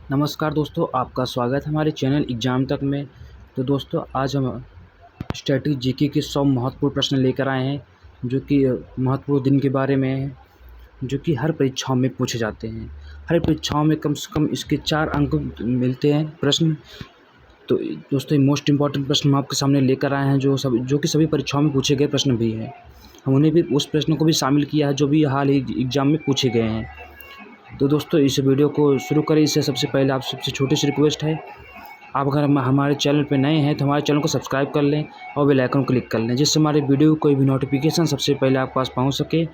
नमस्कार दोस्तों, आपका स्वागत है हमारे चैनल एग्ज़ाम तक में। तो दोस्तों, आज हम स्टैटिक जीके के 100 महत्वपूर्ण प्रश्न लेकर आए हैं, जो कि महत्वपूर्ण दिन के बारे में है, जो कि हर परीक्षाओं में पूछे जाते हैं। हर परीक्षाओं में कम से कम इसके 4 अंक मिलते हैं प्रश्न। तो दोस्तों, ये मोस्ट इम्पॉर्टेंट प्रश्न हम आपके सामने लेकर आए हैं, जो कि सभी परीक्षाओं में पूछे गए प्रश्न भी हैं। हम उन्हें भी उस प्रश्न को भी शामिल किया है जो भी हाल ही एग्ज़ाम में पूछे गए हैं। तो दोस्तों, इस वीडियो को शुरू करें इससे सबसे पहले आप सबसे छोटी सी रिक्वेस्ट है, आप अगर हमारे चैनल पर नए हैं तो हमारे चैनल को सब्सक्राइब कर लें और बेल आइकन क्लिक कर लें, जिससे हमारे वीडियो कोई भी नोटिफिकेशन सबसे पहले आपके पास पहुंच सके।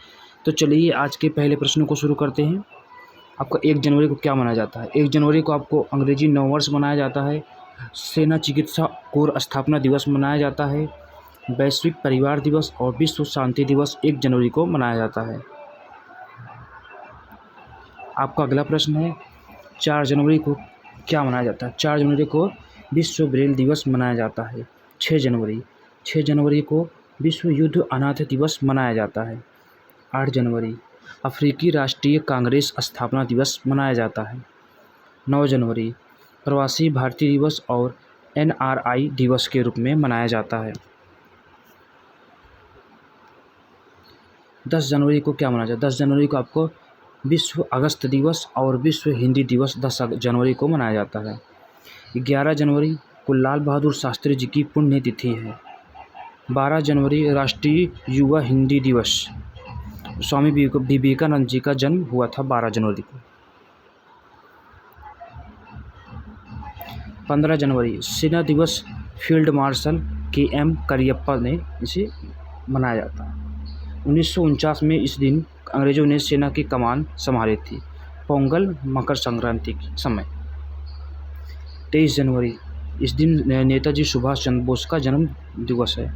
तो चलिए आज के पहले प्रश्न को शुरू करते हैं। आपका 1 जनवरी को क्या मनाया जाता है? 1 जनवरी को आपको अंग्रेजी नववर्ष मनाया जाता है, सेना चिकित्सा कोर स्थापना दिवस मनाया जाता है, वैश्विक परिवार दिवस और विश्व शांति दिवस 1 जनवरी को मनाया जाता है। आपका अगला प्रश्न है, 4 जनवरी को क्या मनाया जाता है? 4 जनवरी को विश्व ब्रेल दिवस मनाया जाता है। 6 जनवरी को विश्व युद्ध अनाथ दिवस मनाया जाता है। 8 जनवरी अफ्रीकी राष्ट्रीय कांग्रेस स्थापना दिवस मनाया जाता है। 9 जनवरी प्रवासी भारतीय दिवस और NRI दिवस के रूप में मनाया जाता है। 10 जनवरी को क्या मनाया जाता है? 10 जनवरी को आपको विश्व अगस्त दिवस और विश्व हिंदी दिवस 10 जनवरी को मनाया जाता है। 11 जनवरी को लाल बहादुर शास्त्री जी की पुण्यतिथि है। 12 जनवरी राष्ट्रीय युवा हिंदी दिवस, स्वामी विवेकानंद जी का जन्म हुआ था 12 जनवरी को। 15 जनवरी सेना दिवस, फील्ड मार्शल KM करियप्पा ने इसे मनाया जाता है। 1949 में इस दिन अंग्रेज़ों ने सेना की कमान संभाली थी, पोंगल मकर संक्रांति के समय। 23 जनवरी इस दिन नेताजी सुभाष चंद्र बोस का जन्म दिवस है।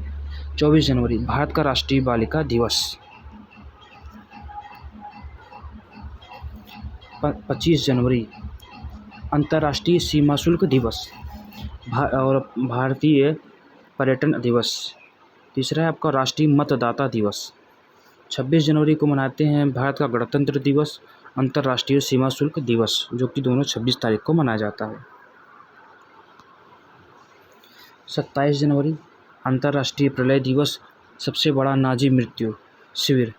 24 जनवरी भारत का राष्ट्रीय बालिका दिवस। 25 जनवरी अंतर्राष्ट्रीय सीमा शुल्क दिवस और भारतीय पर्यटन दिवस। तीसरा है आपका राष्ट्रीय मतदाता दिवस। 26 जनवरी को मनाते हैं भारत का गणतंत्र दिवस, अंतर्राष्ट्रीय सीमा शुल्क दिवस, जो कि दोनों 26 तारीख को मनाया जाता है। 27 जनवरी अंतर्राष्ट्रीय प्रलय दिवस, सबसे बड़ा नाजी मृत्यु शिविर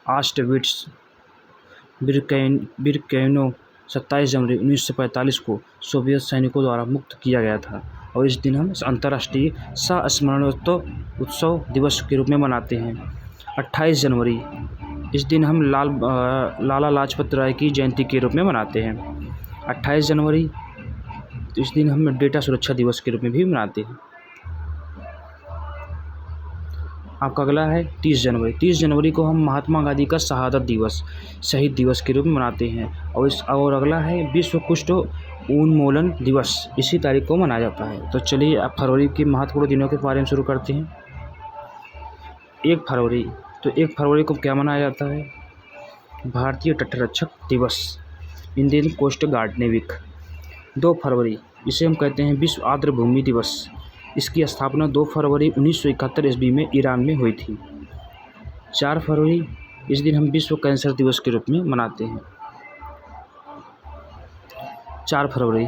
ऑस्टविट्स बिरकेनो 27 जनवरी 1945 को सोवियत सैनिकों द्वारा मुक्त किया गया था, और इस दिन हम अंतर्राष्ट्रीय सस्मरणोत्सव दिवस के रूप में मनाते हैं। 28 जनवरी इस दिन हम लाला लाजपत राय की जयंती के रूप में मनाते हैं। 28 जनवरी इस दिन हम डेटा सुरक्षा दिवस के रूप में भी मनाते हैं। आपका अगला है 30 जनवरी। 30 जनवरी को हम महात्मा गांधी का शहादत दिवस, शहीद दिवस के रूप में मनाते हैं। और अगला है विश्व कुष्ठ उन्मूलन दिवस, इसी तारीख को मनाया जाता है। तो चलिए आप फरवरी के महत्वपूर्ण दिनों के बारे में शुरू करते हैं। 1 फरवरी, तो 1 फरवरी को क्या मनाया जाता है? भारतीय तटरक्षक दिवस, इंडियन कोस्ट गार्ड नेविक। 2 फरवरी इसे हम कहते हैं विश्व आर्द्र भूमि दिवस, इसकी स्थापना 2 फरवरी 1971 ईस्वी में ईरान में हुई थी। 4 फरवरी इस दिन हम विश्व कैंसर दिवस के रूप में मनाते हैं। 4 फरवरी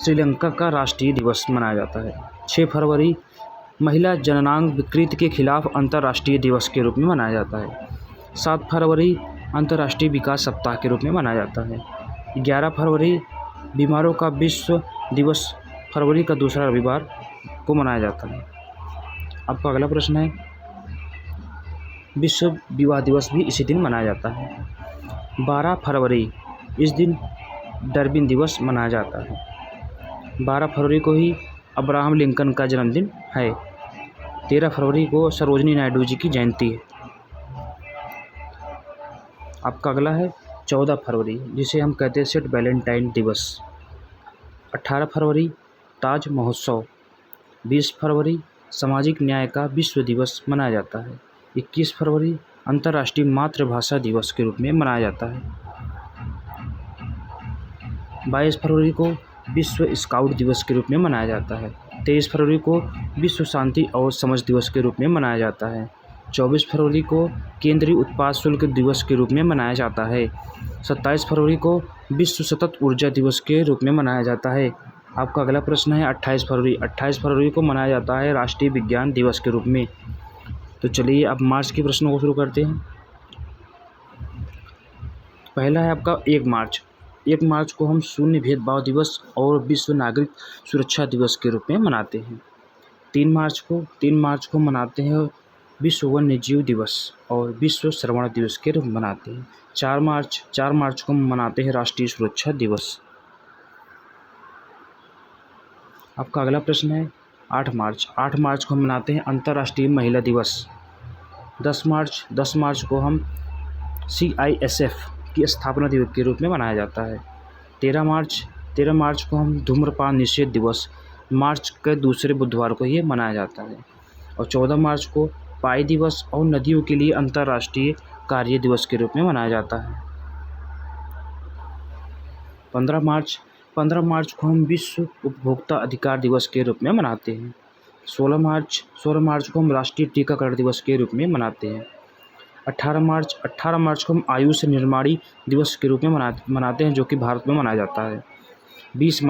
श्रीलंका का राष्ट्रीय दिवस मनाया जाता है। 6 फरवरी महिला जननांग विकृति के खिलाफ अंतर्राष्ट्रीय दिवस के रूप में मनाया जाता है। 7 फरवरी अंतर्राष्ट्रीय विकास सप्ताह के रूप में मनाया जाता है। 11 फरवरी बीमारों का विश्व दिवस, फरवरी का दूसरा रविवार को मनाया जाता है। आपका अगला प्रश्न है, विश्व विवाह दिवस भी इसी दिन मनाया जाता है। 12 फरवरी इस दिन डार्विन दिवस मनाया जाता है। 12 फरवरी को ही अब्राहम लिंकन का जन्मदिन है। 13 फरवरी को सरोजिनी नायडू जी की जयंती है। आपका अगला है 14 फरवरी, जिसे हम कहते हैं सेंट वैलेंटाइन दिवस। 18 फरवरी ताज महोत्सव। 20 फरवरी सामाजिक न्याय का विश्व दिवस मनाया जाता है। 21 फरवरी अंतर्राष्ट्रीय मातृभाषा दिवस के रूप में मनाया जाता है। 22 फरवरी को विश्व स्काउट दिवस के रूप में मनाया जाता है। 23 फरवरी को विश्व शांति और समझ दिवस के रूप में मनाया जाता है। 24 फरवरी को केंद्रीय उत्पाद शुल्क दिवस के रूप में मनाया जाता है। 27 फरवरी को विश्व सतत ऊर्जा दिवस के रूप में मनाया जाता है? आपका अगला प्रश्न है 28 फरवरी। 28 फरवरी को मनाया जाता है राष्ट्रीय विज्ञान दिवस के रूप में। तो चलिए अब मार्च के प्रश्नों को शुरू करते हैं। पहला है आपका 1 मार्च। 1 मार्च को हम शून्य भेदभाव दिवस और विश्व नागरिक सुरक्षा दिवस के रूप में मनाते हैं। 3 मार्च को मनाते हैं विश्व वन्यजीव दिवस और विश्व श्रवण दिवस के रूप में मनाते हैं। 4 मार्च को मनाते हैं राष्ट्रीय सुरक्षा दिवस। आपका अगला प्रश्न है 8 मार्च। 8 मार्च को हम मनाते हैं अंतर्राष्ट्रीय महिला दिवस। 10 मार्च को हम CISF की स्थापना दिवस के रूप में मनाया जाता है। 13 मार्च को हम धूम्रपान निषेध दिवस, मार्च के दूसरे बुधवार को ये मनाया जाता है। और 14 मार्च को पाई दिवस और नदियों के लिए अंतर्राष्ट्रीय कार्य दिवस के रूप में मनाया जाता है। 15 मार्च को हम विश्व उपभोक्ता अधिकार दिवस के रूप में मनाते हैं। 16 मार्च को हम राष्ट्रीय टीकाकरण दिवस के रूप में मनाते हैं। 18 मार्च को हम आयुष निर्माणी दिवस के रूप में मनाते हैं, जो कि भारत में मनाया जाता है। 20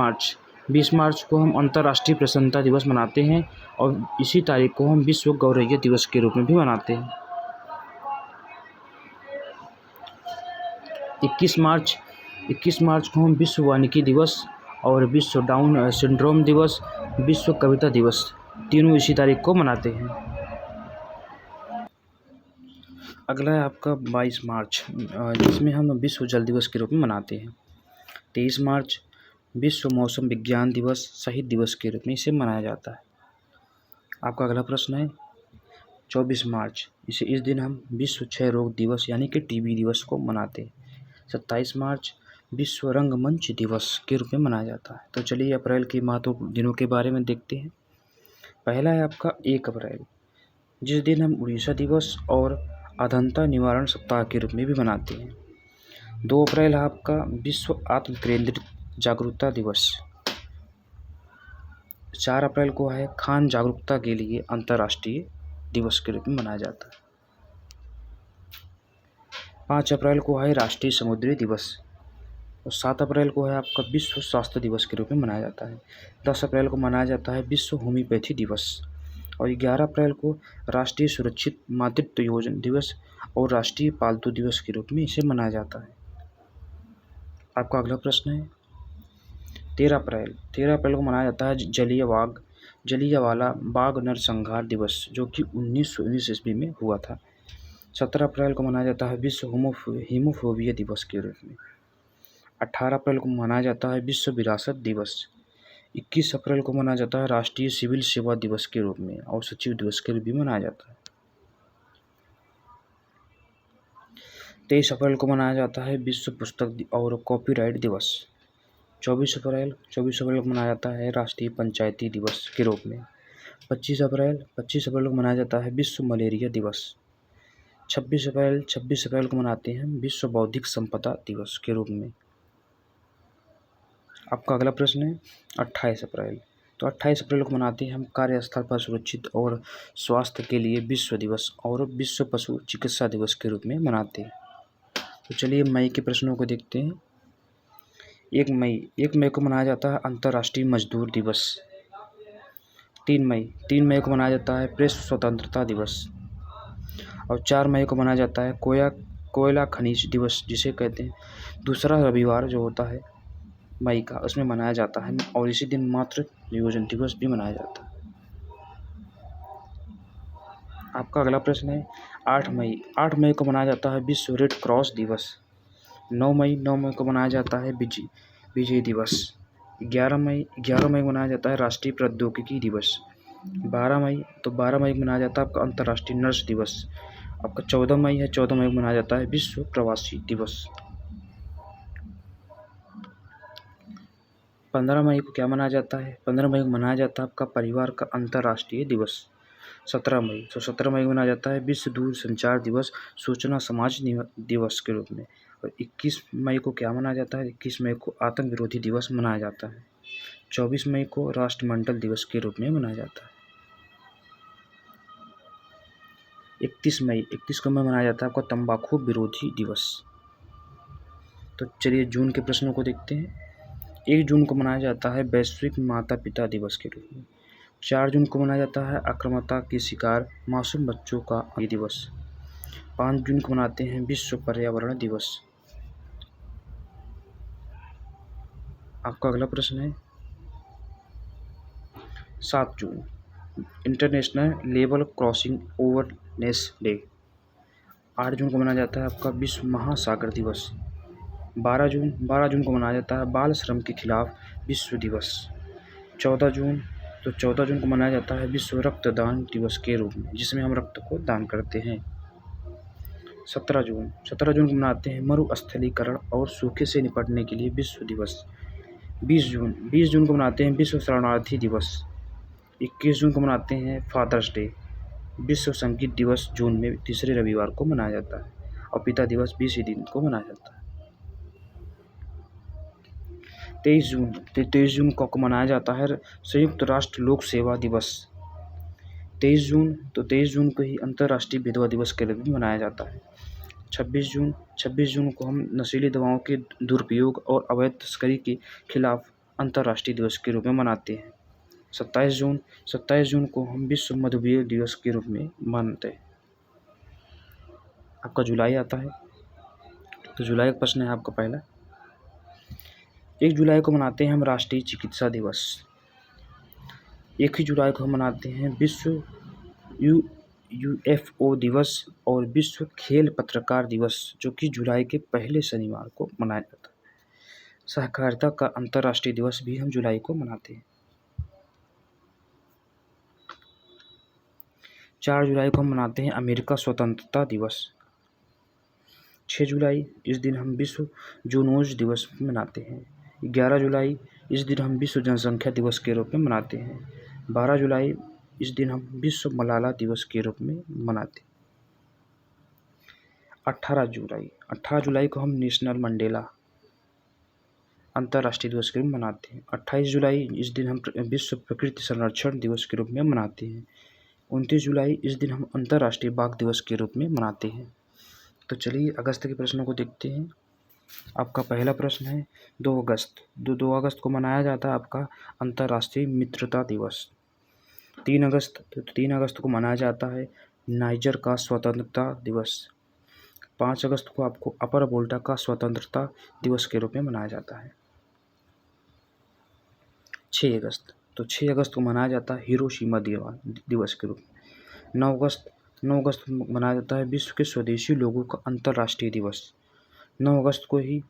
मार्च को हम अंतर्राष्ट्रीय प्रसन्नता दिवस मनाते हैं और इसी तारीख को हम विश्व गौरैया दिवस के रूप में भी मनाते हैं। 21 मार्च को हम विश्व वानिकी दिवस और विश्व डाउन सिंड्रोम दिवस, विश्व कविता दिवस, तीनों इसी तारीख को मनाते हैं। अगला है आपका 22 मार्च, जिसमें हम विश्व जल दिवस के रूप में मनाते हैं। 23 मार्च विश्व मौसम विज्ञान दिवस, शहीद दिवस के रूप में इसे मनाया जाता है। आपका अगला प्रश्न है 24 मार्च। इस दिन हम विश्व क्षय रोग दिवस यानी कि TB दिवस को मनाते हैं। 27 मार्च विश्व रंगमंच दिवस के रूप में मनाया जाता है। तो चलिए अप्रैल के महत्वपूर्ण दिनों के बारे में देखते हैं। पहला है आपका 1 अप्रैल, जिस दिन हम उड़ीसा दिवस और अधंता निवारण सप्ताह के रूप में भी मनाते हैं। 2 अप्रैल है आपका विश्व आत्म केंद्रित जागरूकता दिवस। 4 अप्रैल को है खान जागरूकता के लिए अंतर्राष्ट्रीय दिवस के रूप में मनाया जाता है। 5 अप्रैल को है राष्ट्रीय समुद्री दिवस और 7 अप्रैल को है आपका विश्व स्वास्थ्य दिवस के रूप में मनाया जाता है। 10 अप्रैल को मनाया जाता है विश्व होम्योपैथी दिवस और 11 अप्रैल को राष्ट्रीय सुरक्षित मातृत्व योजना दिवस और राष्ट्रीय पालतू दिवस के रूप में इसे मनाया जाता है। आपका अगला प्रश्न है 13 अप्रैल को मनाया जाता है जलियांवाला बाग नरसंहार दिवस, जो कि 1919 ईस्वी में हुआ था। 17 अप्रैल को मनाया जाता है विश्व हीमोफोबिया दिवस के रूप में। 18 अप्रैल को मनाया जाता है विश्व विरासत दिवस। 21 अप्रैल को मनाया जाता है राष्ट्रीय सिविल सेवा दिवस के रूप में और सचिव दिवस के रूप में मनाया जाता है। 23 अप्रैल को मनाया जाता है विश्व पुस्तक और कॉपीराइट दिवस। 24 अप्रैल को मनाया जाता है राष्ट्रीय पंचायती दिवस के रूप में। 25 अप्रैल को मनाया जाता है विश्व मलेरिया दिवस। 26 अप्रैल को मनाते हैं विश्व बौद्धिक संपदा दिवस के रूप में। आपका अगला प्रश्न है 28 अप्रैल। तो 28 अप्रैल को मनाते हैं हम कार्यस्थल पर सुरक्षित और स्वास्थ्य के लिए विश्व दिवस और विश्व पशु चिकित्सा दिवस के रूप में मनाते हैं। तो चलिए मई के प्रश्नों को देखते हैं। 1 मई को मनाया जाता है अंतर्राष्ट्रीय मजदूर दिवस। 3 मई को मनाया जाता है प्रेस स्वतंत्रता दिवस और 4 मई को मनाया जाता है कोयला खनिज दिवस, जिसे कहते हैं दूसरा रविवार जो होता है मई का, उसमें मनाया जाता है और इसी दिन मातृ नियोजन दिवस भी मनाया जाता है। आपका अगला प्रश्न है 8 मई को मनाया जाता है विश्व रेड क्रॉस दिवस। 9 मई को मनाया जाता है विजय दिवस। 11 मई को मनाया जाता है राष्ट्रीय प्रौद्योगिकी दिवस। 12 मई को मनाया जाता है आपका अंतर्राष्ट्रीय नर्स दिवस। आपका 14 मई को मनाया जाता है विश्व प्रवासी दिवस। 15 मई को क्या मनाया जाता है? 15 मई को मनाया जाता है आपका परिवार का अंतर्राष्ट्रीय दिवस। 17 मई को मनाया जाता है विश्व दूर संचार दिवस, सूचना समाज दिवस के रूप में। और 21 मई को क्या मनाया जाता है? 21 मई को आतंक विरोधी दिवस मनाया जाता है। 24 मई को राष्ट्रमंडल दिवस के रूप में मनाया जाता है। 31 को मनाया जाता है आपका तंबाकू विरोधी दिवस। तो चलिए जून के प्रश्नों को देखते हैं। 1 जून को मनाया जाता है वैश्विक माता पिता दिवस के रूप में। 4 जून को मनाया जाता है आक्रामकता के शिकार मासूम बच्चों का दिवस। 5 जून को मनाते हैं विश्व पर्यावरण दिवस। आपका अगला प्रश्न है 7 जून international level crossing awareness day. 8 जून को मनाया जाता है आपका विश्व महासागर दिवस। 12 जून को मनाया जाता है बाल श्रम के खिलाफ विश्व दिवस। 14 जून को मनाया जाता है विश्व रक्तदान दिवस के रूप में, जिसमें हम रक्त को दान करते हैं। 17 जून को मनाते हैं मरुस्थलीकरण और सूखे से निपटने के लिए विश्व दिवस। 20 जून को मनाते हैं विश्व शरणार्थी दिवस। 21 जून को मनाते हैं फादर्स डे। विश्व संगीत दिवस जून में तीसरे रविवार को मनाया जाता है और पिता दिवस 20 दिन को मनाया जाता है। 23 जून को मनाया जाता है संयुक्त राष्ट्र लोक सेवा दिवस। 23 जून को ही अंतर्राष्ट्रीय विधवा दिवस के रूप में मनाया जाता है। 26 जून को हम नशीली दवाओं के दुरुपयोग और अवैध तस्करी के खिलाफ अंतर्राष्ट्रीय दिवस के रूप में मनाते हैं। 27 जून को हम विश्व मधुमेह दिवस के रूप में मानते हैं। आपका जुलाई आता है, तो जुलाई का प्रश्न है आपका पहला। 1 जुलाई को मनाते हैं हम राष्ट्रीय चिकित्सा दिवस। 1 ही जुलाई को हम मनाते हैं विश्व UFO दिवस और विश्व खेल पत्रकार दिवस, जो कि जुलाई के पहले शनिवार को मनाया जाता है। सहकारिता का अंतर्राष्ट्रीय दिवस भी हम जुलाई को मनाते हैं। 4 जुलाई को हम मनाते हैं अमेरिका स्वतंत्रता दिवस। 6 जुलाई इस दिन हम विश्व जूनोज दिवस मनाते हैं। 11 जुलाई इस दिन हम विश्व जनसंख्या दिवस के रूप में मनाते हैं। 12 जुलाई इस दिन हम विश्व मलाला दिवस के रूप में मनाते हैं। 18 जुलाई को हम नेशनल मंडेला अंतर्राष्ट्रीय दिवस के रूप में मनाते हैं। 28 जुलाई इस दिन हम विश्व प्रकृति संरक्षण दिवस के रूप में मनाते हैं। 29 जुलाई इस दिन हम अंतर्राष्ट्रीय बाघ दिवस के रूप में मनाते हैं। तो चलिए अगस्त के प्रश्नों को देखते हैं। आपका पहला प्रश्न है 2 अगस्त को मनाया जाता है आपका अंतर्राष्ट्रीय मित्रता दिवस। 3 अगस्त को मनाया जाता है नाइजर का स्वतंत्रता दिवस। 5 अगस्त को आपको अपर वोल्टा का स्वतंत्रता दिवस के रूप में मनाया जाता है। 6 अगस्त को मनाया जाता है हिरोशिमा दिवस के रूप में। 9 अगस्त को मनाया जाता है विश्व के स्वदेशी लोगों का अंतर्राष्ट्रीय दिवस। 9 अगस्त को ही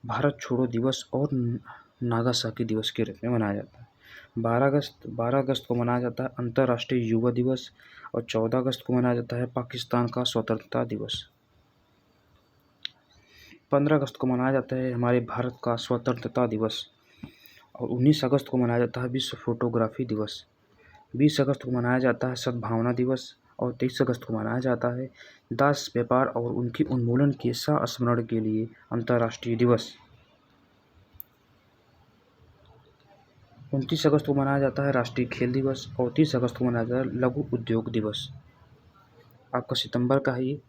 भारत छोड़ो दिवस और नागासाकी दिवस के रूप में मनाया जाता है। 12 अगस्त को मनाया जाता है अंतर्राष्ट्रीय युवा दिवस और 14 अगस्त को मनाया जाता है पाकिस्तान का स्वतंत्रता दिवस। 15 अगस्त को मनाया जाता है हमारे भारत का स्वतंत्रता दिवस और 19 अगस्त को मनाया जाता है विश्व फोटोग्राफी दिवस। 20 अगस्त को मनाया जाता है सद्भावना दिवस और 23 अगस्त को मनाया जाता है दास व्यापार और उनके उन्मूलन के संस्मरण के लिए अंतर्राष्ट्रीय दिवस। 29 अगस्त को मनाया जाता है राष्ट्रीय खेल दिवस और 30 अगस्त को मनाया जाता है लघु उद्योग दिवस। आपका सितंबर का है ये।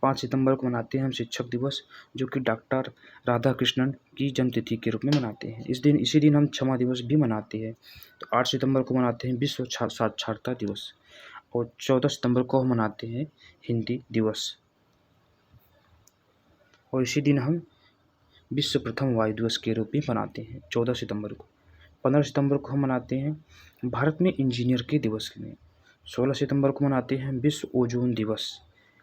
5 सितंबर को मनाते हैं हम शिक्षक दिवस, जो कि डॉक्टर राधाकृष्णन की जन्मतिथि के रूप में मनाते हैं। इसी दिन हम क्षमा दिवस भी मनाते हैं। तो 8 सितंबर को मनाते हैं विश्व साक्षरता दिवस और 14 सितंबर को हम मनाते हैं हिंदी दिवस और इसी दिन हम विश्व प्रथम वायु दिवस के रूप में मनाते हैं 14 सितंबर को। 15 सितंबर को हम मनाते हैं भारत में इंजीनियर के दिवस में। 16 सितंबर को मनाते हैं विश्व ओजोन दिवस।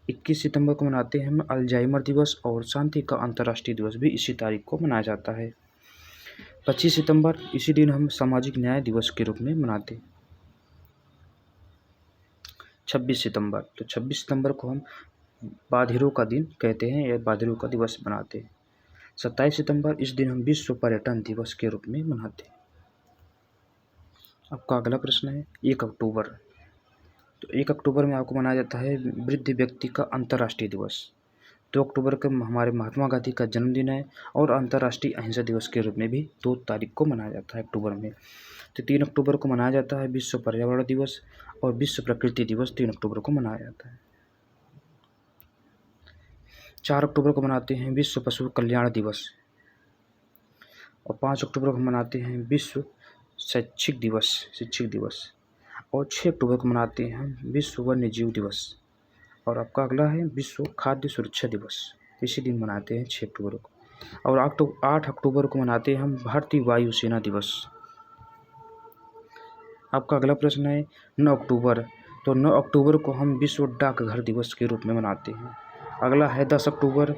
21 सितंबर को मनाते हैं हम अल्जाइमर दिवस और शांति का अंतर्राष्ट्रीय दिवस भी इसी तारीख को मनाया जाता है। 25 सितंबर इसी दिन हम सामाजिक न्याय दिवस के रूप में मनाते हैं। 26 सितंबर को हम बाधिरों का दिन कहते हैं या बाधिरों का दिवस मनाते हैं। 27 सितंबर इस दिन हम विश्व पर्यटन दिवस के रूप में मनाते हैं। आपका अगला प्रश्न है 1 अक्टूबर। तो 1 अक्टूबर में आपको मनाया जाता है वृद्ध व्यक्ति का अंतर्राष्ट्रीय दिवस। 2 अक्टूबर को हमारे महात्मा गांधी का जन्मदिन है और अंतर्राष्ट्रीय अहिंसा दिवस के रूप में भी 2 तारीख को मनाया जाता है अक्टूबर में। तो 3 अक्टूबर को मनाया जाता है विश्व पर्यावरण दिवस और विश्व प्रकृति दिवस 3 अक्टूबर को मनाया जाता है। 4 अक्टूबर को मनाते हैं विश्व पशु कल्याण दिवस। और 5 अक्टूबर को मनाते हैं विश्व शिक्षक दिवस। और 6 अक्टूबर को मनाते हैं हम विश्व वन्य जीव दिवस। और आपका अगला है विश्व खाद्य सुरक्षा दिवस, इसी दिन मनाते हैं 6 अक्टूबर को। और 8 अक्टूबर को मनाते हैं हम भारतीय वायुसेना दिवस। आपका अगला प्रश्न है 9 अक्टूबर, तो 9 अक्टूबर को हम विश्व डाकघर दिवस के रूप में मनाते हैं। अगला है 10 अक्टूबर,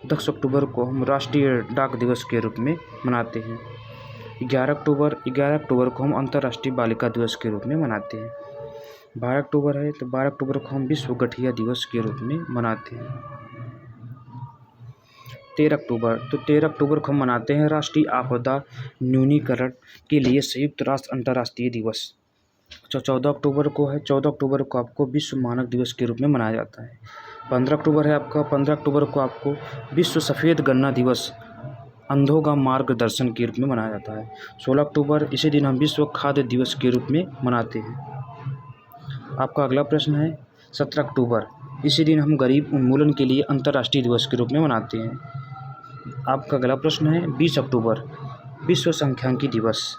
10 अक्टूबर को हम राष्ट्रीय डाक दिवस के रूप में मनाते हैं। 11 अक्टूबर को हम अंतर्राष्ट्रीय बालिका दिवस के रूप में मनाते हैं। 12 अक्टूबर है तो 12 अक्टूबर को हम विश्व गठिया दिवस के रूप में मनाते हैं। 13 अक्टूबर, तो 13 अक्टूबर को हम मनाते हैं राष्ट्रीय आपदा न्यूनीकरण के लिए संयुक्त राष्ट्र अंतर्राष्ट्रीय दिवस। 14 अक्टूबर को है, 14 अक्टूबर को आपको विश्व मानक दिवस के रूप में मनाया जाता है। 15 अक्टूबर है आपका, 15 अक्टूबर को आपको विश्व सफ़ेद गन्ना दिवस अंधों का मार्गदर्शन के रूप में मनाया जाता है। 16 अक्टूबर, इसी दिन हम विश्व खाद्य दिवस के रूप में मनाते हैं। आपका अगला प्रश्न है 17 अक्टूबर, इसी दिन हम गरीब उन्मूलन के लिए अंतर्राष्ट्रीय दिवस के रूप में मनाते हैं। आपका अगला प्रश्न है 20 अक्टूबर, विश्व सांख्यिकी दिवस।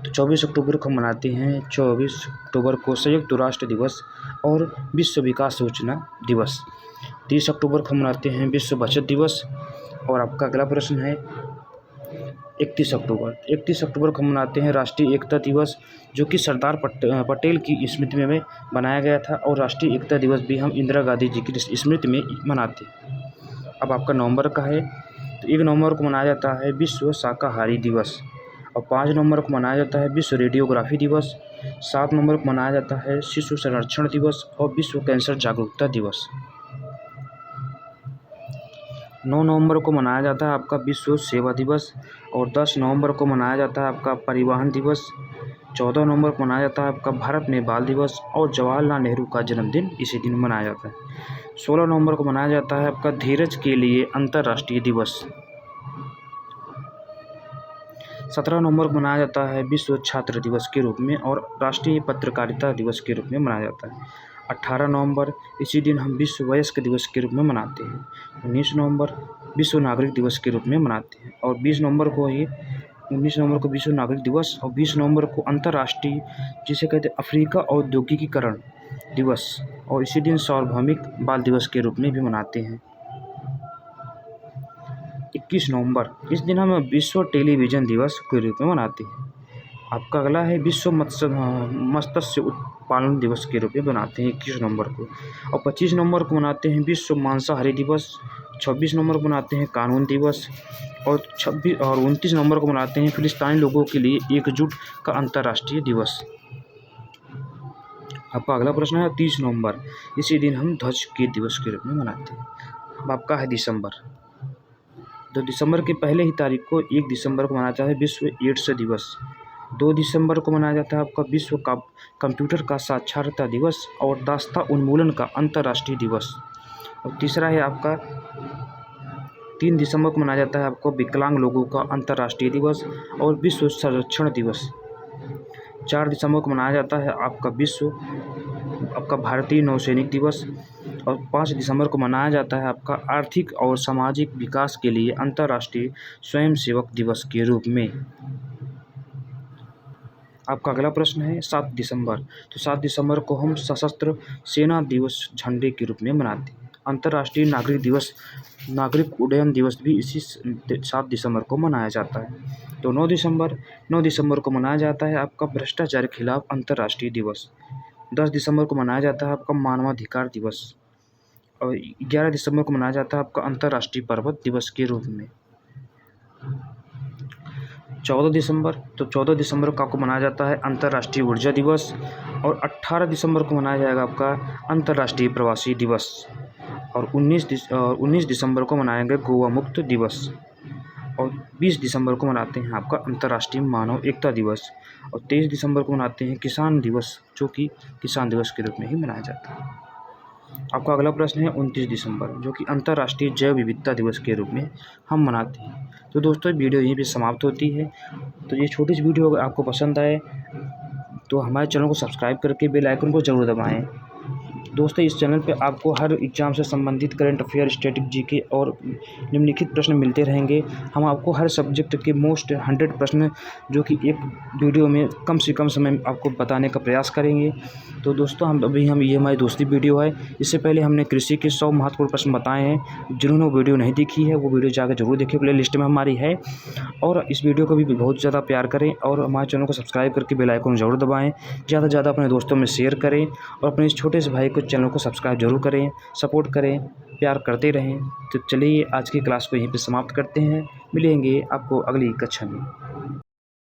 तो 24 अक्टूबर को मनाते हैं 24 अक्टूबर को संयुक्त राष्ट्र दिवस और विश्व विकास सूचना दिवस। 30 अक्टूबर को मनाते हैं विश्व बचत दिवस। और आपका अगला प्रश्न है 31 अक्टूबर, 31 अक्टूबर को मनाते हैं राष्ट्रीय एकता दिवस, जो कि सरदार पटेल की स्मृति में बनाया गया था। और राष्ट्रीय एकता दिवस भी हम इंदिरा गांधी जी की स्मृति में मनाते हैं। अब आपका नवंबर का है, तो 1 नवंबर को मनाया जाता है विश्व शाकाहारी दिवस। और 5 नवंबर को मनाया जाता है विश्व रेडियोग्राफी दिवस। 7 नवंबर को मनाया जाता है शिशु संरक्षण दिवस और विश्व कैंसर जागरूकता दिवस। 9 नवंबर को मनाया जाता है आपका विश्व सेवा दिवस। और 10 नवंबर को मनाया जाता है आपका परिवहन दिवस। 14 नवंबर को मनाया जाता है आपका भारत में बाल दिवस और जवाहरलाल नेहरू का जन्मदिन इसी दिन मनाया जाता है। 16 नवंबर को मनाया जाता है आपका धीरज के लिए अंतर्राष्ट्रीय दिवस। 17 नवंबर को मनाया जाता है विश्व छात्र दिवस के रूप में और राष्ट्रीय पत्रकारिता दिवस के रूप में मनाया जाता है। 18 नवंबर, इसी दिन हम विश्व वयस्क दिवस के रूप में मनाते हैं। 19 नवंबर विश्व नागरिक दिवस के रूप में मनाते हैं। और 19 नवंबर को विश्व नागरिक दिवस और 20 नवंबर को अंतर्राष्ट्रीय, जिसे कहते हैं अफ्रीका औद्योगिकीकरण दिवस, और इसी दिन सार्वभौमिक बाल दिवस के रूप में भी मनाते हैं। 21 नवंबर, इस दिन हम विश्व टेलीविज़न दिवस के रूप में मनाते हैं। आपका अगला है विश्व मत्स्य उत्पादन दिवस के रूप में मनाते हैं 21 नवंबर को। और 25 नवंबर को मनाते हैं विश्व मांसाहारी दिवस। 26 नवंबर को मनाते हैं कानून दिवस। और 29 नवंबर को मनाते हैं फिलिस्तीनी लोगों के लिए एकजुट का अंतर्राष्ट्रीय दिवस। आपका अगला प्रश्न है 30 नवंबर, इसी दिन हम ध्वज के दिवस के रूप में मनाते हैं। अब आपका है दिसंबर, तो दिसंबर के पहले ही तारीख को 1 दिसंबर को मनाया जाता है विश्व एड्स दिवस। 2 दिसंबर को मनाया जाता है आपका विश्व का कंप्यूटर का साक्षरता दिवस और दास्ता उन्मूलन का अंतर्राष्ट्रीय दिवस। और तीसरा है आपका 3 दिसंबर को मनाया जाता है आपको विकलांग लोगों का अंतर्राष्ट्रीय दिवस और विश्व संरक्षण दिवस। 4 दिसंबर को मनाया जाता है आपका भारतीय नौसैनिक दिवस। और 5 दिसंबर को मनाया जाता है आपका आर्थिक और सामाजिक विकास के लिए अंतर्राष्ट्रीय स्वयंसेवक दिवस के रूप में। आपका अगला प्रश्न है 7 दिसंबर, तो 7 दिसंबर को हम सशस्त्र सेना दिवस झंडे के रूप में मनाते हैं। अंतर्राष्ट्रीय नागरिक उड्डयन दिवस भी इसी 7 दिसंबर को मनाया जाता है। तो 9 दिसंबर को मनाया जाता है आपका भ्रष्टाचार के खिलाफ अंतर्राष्ट्रीय दिवस। 10 दिसंबर को मनाया जाता है आपका मानवाधिकार दिवस। और 11 दिसंबर को मनाया जाता है आपका अंतर्राष्ट्रीय पर्वत दिवस के रूप में। 14 दिसंबर को आपको मनाया जाता है अंतर्राष्ट्रीय ऊर्जा दिवस। और 18 दिसंबर को मनाया जाएगा आपका अंतर्राष्ट्रीय प्रवासी दिवस। और 19 दिसंबर को मनाएंगे गोवा मुक्त दिवस। और 20 दिसंबर को मनाते हैं आपका अंतर्राष्ट्रीय मानव एकता दिवस। और 23 दिसंबर को मनाते हैं किसान दिवस, जो कि किसान दिवस के रूप में ही मनाया जाता है। आपका अगला प्रश्न है 29 दिसंबर, जो कि अंतर्राष्ट्रीय जैव विविधता दिवस के रूप में हम मनाते हैं। तो दोस्तों वीडियो यहीं पे समाप्त होती है। तो ये छोटी सी वीडियो अगर आपको पसंद आए तो हमारे चैनल को सब्सक्राइब करके बेल आइकन को ज़रूर दबाएं। दोस्तों इस चैनल पे आपको हर एग्ज़ाम से संबंधित करंट अफेयर, स्टैटिक जीके और निम्नलिखित प्रश्न मिलते रहेंगे। हम आपको हर सब्जेक्ट के मोस्ट 100 प्रश्न जो कि एक वीडियो में कम से कम समय में आपको बताने का प्रयास करेंगे। तो दोस्तों ये हमारी दूसरी वीडियो है। इससे पहले हमने कृषि के 100 महत्वपूर्ण प्रश्न बताए हैं। जिन्होंने वो वीडियो नहीं देखी है वो वीडियो जाकर जरूर देखें, प्ले लिस्ट में हमारी है। और इस वीडियो को भी बहुत ज़्यादा प्यार करें और हमारे चैनल को सब्सक्राइब करके बेल आइकन ज़रूर दबाएँ। ज़्यादा से ज़्यादा अपने दोस्तों में शेयर करें और अपने इस छोटे से भाई को चैनल को सब्सक्राइब जरूर करें, सपोर्ट करें, प्यार करते रहें। तो चलिए आज की क्लास को यहीं पे समाप्त करते हैं। मिलेंगे आपको अगली कक्षा में।